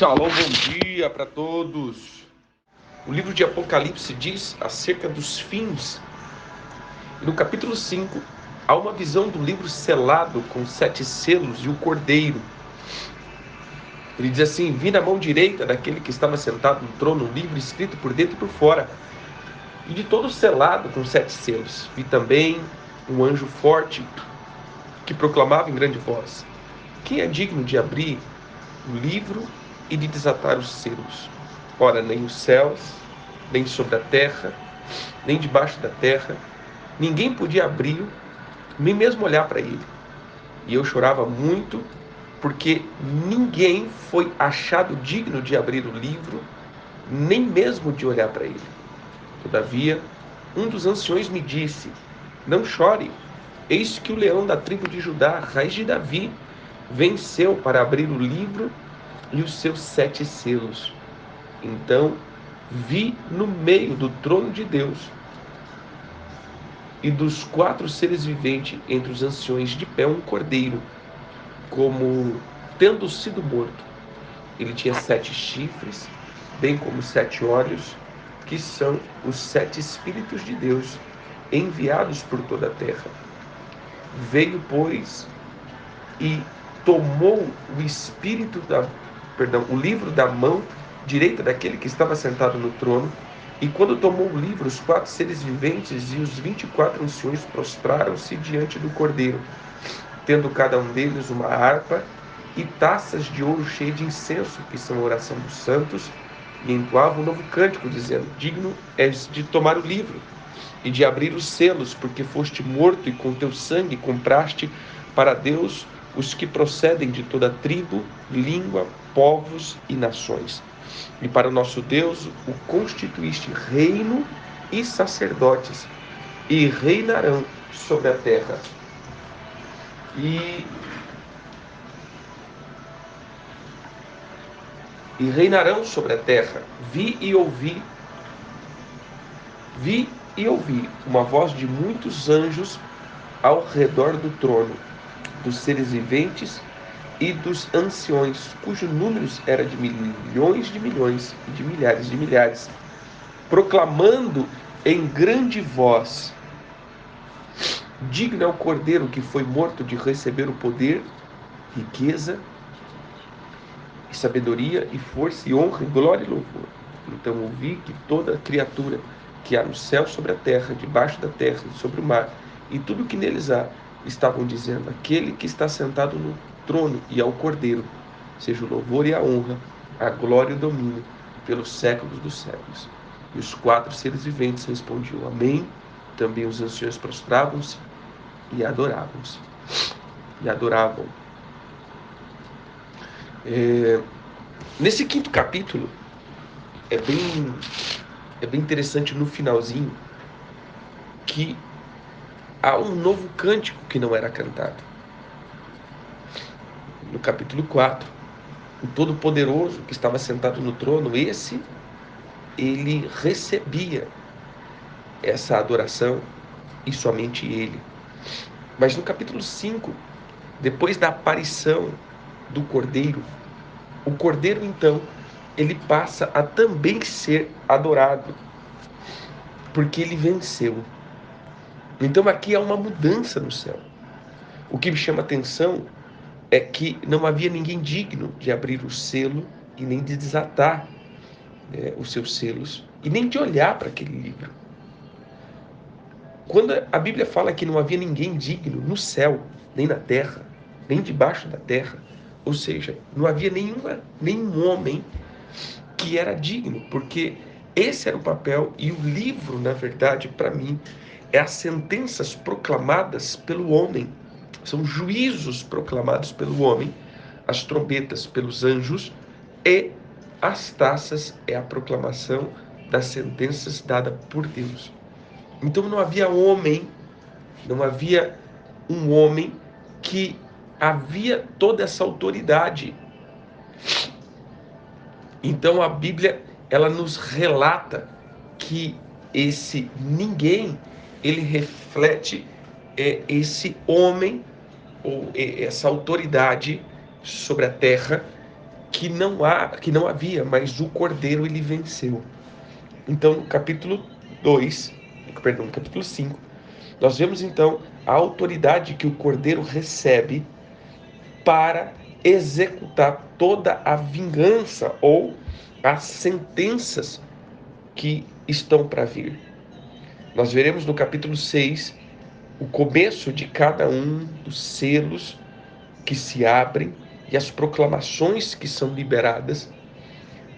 Shalom, bom dia para todos. O livro de Apocalipse diz acerca dos fins. E no capítulo 5, há uma visão do livro selado com 7 selos e o cordeiro. Ele diz assim: vi na mão direita daquele que estava sentado no trono um livro escrito por dentro e por fora, e de todo selado com 7 selos. Vi também um anjo forte que proclamava em grande voz: quem é digno de abrir o livro e de desatar os selos? Ora, nem os céus, nem sobre a terra, nem debaixo da terra, ninguém podia abri-lo, nem mesmo olhar para ele. E eu chorava muito, porque ninguém foi achado digno de abrir o livro, nem mesmo de olhar para ele. Todavia, um dos anciões me disse: não chore, eis que o leão da tribo de Judá, raiz de Davi, venceu para abrir o livro e os seus 7 selos. Então vi no meio do trono de Deus e dos 4 seres viventes entre os anciões de pé um cordeiro, como tendo sido morto. Ele tinha 7 chifres, bem como 7 olhos, que são os 7 Espíritos de Deus, enviados por toda a terra. Veio, pois, e tomou o livro da mão direita daquele que estava sentado no trono, e quando tomou o livro, os 4 seres viventes e os 24 anciões prostraram-se diante do cordeiro, tendo cada um deles uma harpa e taças de ouro cheias de incenso, que são a oração dos santos, e entoavam um novo cântico, dizendo: digno és de tomar o livro e de abrir os selos, porque foste morto e com teu sangue compraste para Deus os que procedem de toda tribo, língua, povos e nações. E para o nosso Deus o constituíste reino e sacerdotes, e reinarão sobre a terra. E reinarão sobre a terra. Vi e ouvi uma voz de muitos anjos ao redor do trono, dos seres viventes e dos anciões, cujo número era de milhões e de milhares, proclamando em grande voz: digno é o cordeiro que foi morto de receber o poder, riqueza, e sabedoria, e força, e honra, e glória e louvor. Então ouvi que toda criatura que há no céu, sobre a terra, debaixo da terra e sobre o mar, e tudo que neles há, estavam dizendo: aquele que está sentado no trono e ao cordeiro, seja o louvor e a honra, a glória e o domínio, pelos séculos dos séculos. E os 4 seres viventes respondiam: amém. Também os anciões prostravam-se e adoravam-se. E adoravam. Nesse 5º capítulo, é bem interessante no finalzinho, que há um novo cântico que não era cantado. No capítulo 4, o Todo-Poderoso que estava sentado no trono, ele recebia essa adoração, e somente ele. Mas no capítulo 5, depois da aparição do Cordeiro, o Cordeiro então, ele passa a também ser adorado, porque ele venceu. Então aqui há uma mudança no céu. O que me chama a atenção é que não havia ninguém digno de abrir o selo e nem de desatar os seus selos e nem de olhar para aquele livro. Quando a Bíblia fala que não havia ninguém digno no céu, nem na terra, nem debaixo da terra, ou seja, não havia nenhum homem que era digno, porque esse era o papel, e o livro, na verdade, para mim, é as sentenças proclamadas pelo homem. São juízos proclamados pelo homem, as trombetas pelos anjos, e as taças é a proclamação das sentenças dadas por Deus. Então não havia um homem que havia toda essa autoridade. Então a Bíblia, ela nos relata que esse ninguém, ele reflete esse homem, ou essa autoridade sobre a terra, que não havia, mas o Cordeiro ele venceu. Então, no capítulo 5, nós vemos então a autoridade que o Cordeiro recebe para executar toda a vingança ou as sentenças que estão para vir. Nós veremos no capítulo 6 o começo de cada um dos selos que se abrem e as proclamações que são liberadas.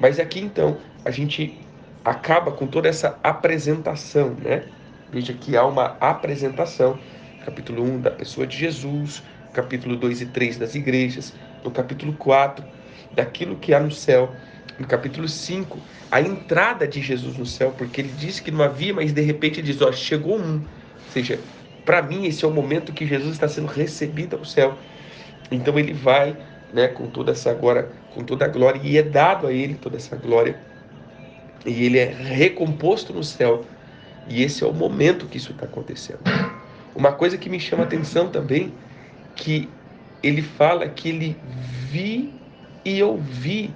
Mas aqui então a gente acaba com toda essa apresentação, né? Veja que há uma apresentação, capítulo 1 da pessoa de Jesus, capítulo 2 e 3 das igrejas, no capítulo 4 daquilo que há no céu, no capítulo 5 a entrada de Jesus no céu, porque ele disse que não havia, mas de repente ele diz, ó, chegou um. Ou seja, para mim esse é o momento que Jesus está sendo recebido ao céu. Então ele vai, né, com toda a glória, e é dado a ele toda essa glória, e ele é recomposto no céu. E esse é o momento que isso está acontecendo. Uma coisa que me chama a atenção também, que ele fala que ele vi e ouvi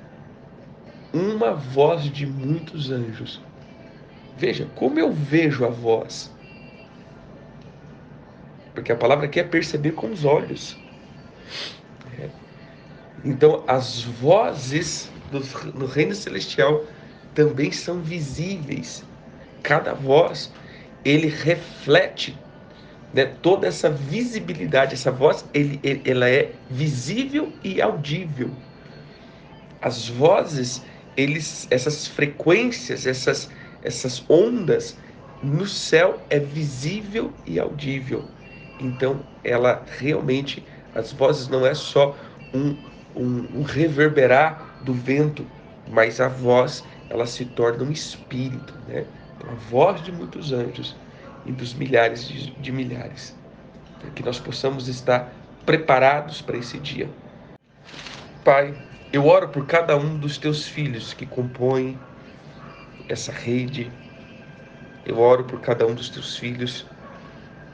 uma voz de muitos anjos. Veja, como eu vejo a voz? Porque a palavra aqui é perceber com os olhos. Então, as vozes no reino celestial também são visíveis. Cada voz, ele reflete, né, toda essa visibilidade. Essa voz, ela é visível e audível. As vozes, essas frequências, essas ondas, no céu é visível e audível. Então, ela realmente, as vozes não é só um reverberar do vento, mas a voz, ela se torna um espírito, né? Então, a voz de muitos anjos e dos milhares de milhares. Para que nós possamos estar preparados para esse dia. Pai, eu oro por cada um dos teus filhos que compõem essa rede. Eu oro por cada um dos teus filhos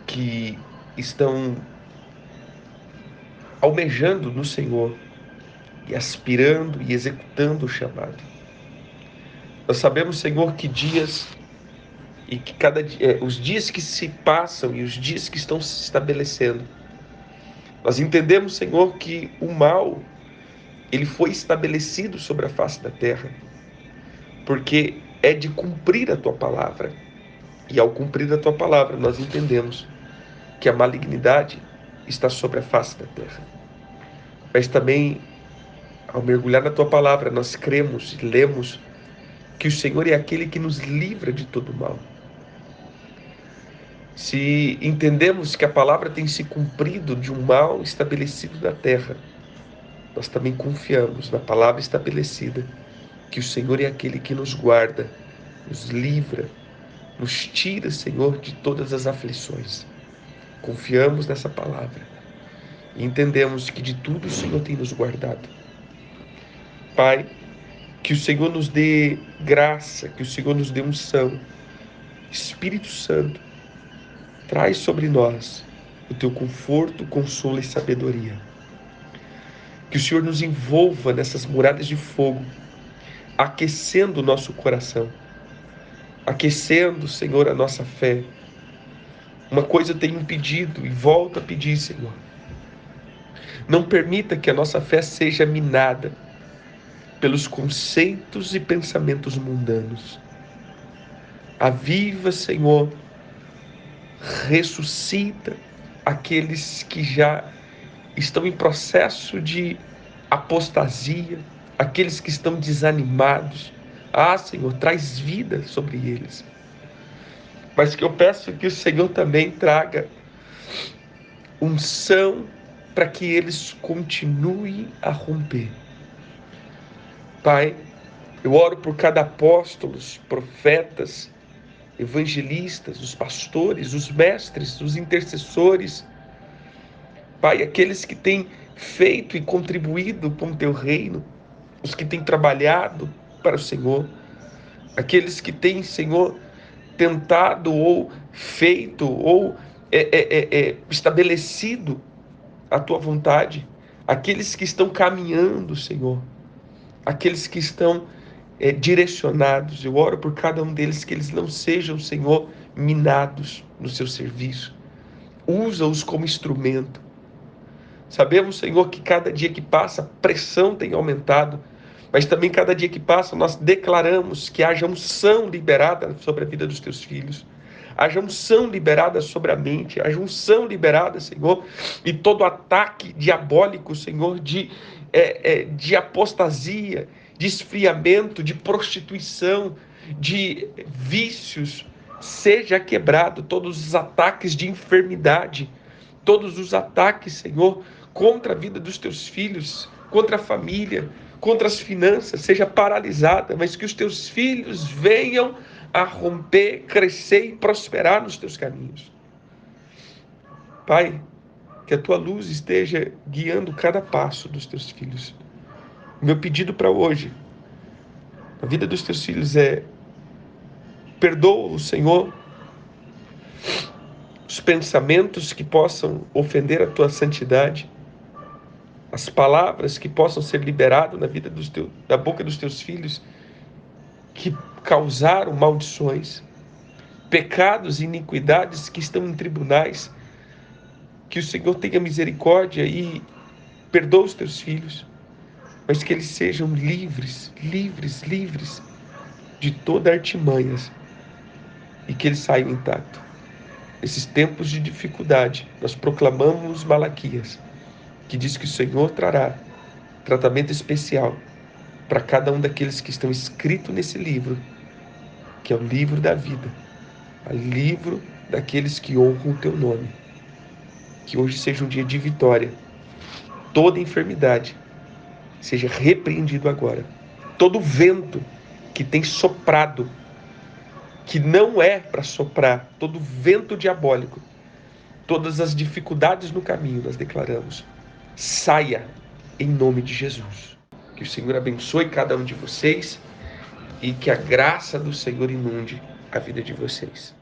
que estão almejando no Senhor e aspirando e executando o chamado. Nós sabemos, Senhor, que dias e que os dias que se passam e os dias que estão se estabelecendo. Nós entendemos, Senhor, que o mal ele foi estabelecido sobre a face da terra, porque é de cumprir a tua palavra. E ao cumprir a tua palavra, nós entendemos que a malignidade está sobre a face da terra. Mas também, ao mergulhar na tua palavra, nós cremos e lemos que o Senhor é aquele que nos livra de todo mal. Se entendemos que a palavra tem se cumprido de um mal estabelecido na terra, nós também confiamos na palavra estabelecida, que o Senhor é aquele que nos guarda, nos livra, nos tira, Senhor, de todas as aflições. Confiamos nessa palavra e entendemos que de tudo o Senhor tem nos guardado. Pai, que o Senhor nos dê graça, que o Senhor nos dê unção. Espírito Santo, traz sobre nós o teu conforto, consolo e sabedoria. Que o Senhor nos envolva nessas muralhas de fogo, aquecendo o nosso coração, aquecendo, Senhor, a nossa fé. Uma coisa eu tenho pedido e volto a pedir, Senhor. Não permita que a nossa fé seja minada pelos conceitos e pensamentos mundanos. Aviva, Senhor, ressuscita aqueles que já estão em processo de apostasia, aqueles que estão desanimados. Ah, Senhor, traz vida sobre eles. Mas que eu peço que o Senhor também traga unção para que eles continuem a romper. Pai, eu oro por cada apóstolo, profetas, evangelistas, os pastores, os mestres, os intercessores. Pai, aqueles que têm feito e contribuído com o teu reino, os que têm trabalhado para o Senhor, aqueles que têm, Senhor, tentado ou feito ou estabelecido a tua vontade, aqueles que estão caminhando, Senhor. aqueles que estão direcionados. Eu oro por cada um deles, que eles não sejam, Senhor, minados no seu serviço. Usa-os como instrumento. Sabemos, Senhor, que cada dia que passa a pressão tem aumentado, mas também cada dia que passa nós declaramos que haja unção liberada sobre a vida dos teus filhos. Haja unção liberada sobre a mente, haja unção liberada, Senhor, e todo ataque diabólico, Senhor, de apostasia, de esfriamento, de prostituição, de vícios, seja quebrado. Todos os ataques de enfermidade, todos os ataques, Senhor, contra a vida dos teus filhos, contra a família, contra as finanças, seja paralisada, mas que os teus filhos venham a romper, crescer e prosperar nos teus caminhos. Pai, que a tua luz esteja guiando cada passo dos teus filhos. Meu pedido para hoje, a vida dos teus filhos é: perdoa o Senhor os pensamentos que possam ofender a tua santidade, as palavras que possam ser liberadas na vida da boca dos teus filhos, que causaram maldições, pecados e iniquidades que estão em tribunais. Que o Senhor tenha misericórdia e perdoa os teus filhos, mas que eles sejam livres de toda artimanha, e que eles saiam intactos. Nesses tempos de dificuldade, nós proclamamos Malaquias, que diz que o Senhor trará tratamento especial para cada um daqueles que estão escritos nesse livro, que é o livro da vida, o livro daqueles que honram o teu nome. Que hoje seja um dia de vitória. Toda enfermidade seja repreendido agora. Todo vento que tem soprado, que não é para soprar, todo vento diabólico, todas as dificuldades no caminho, nós declaramos: saia em nome de Jesus. Que o Senhor abençoe cada um de vocês e que a graça do Senhor inunde a vida de vocês.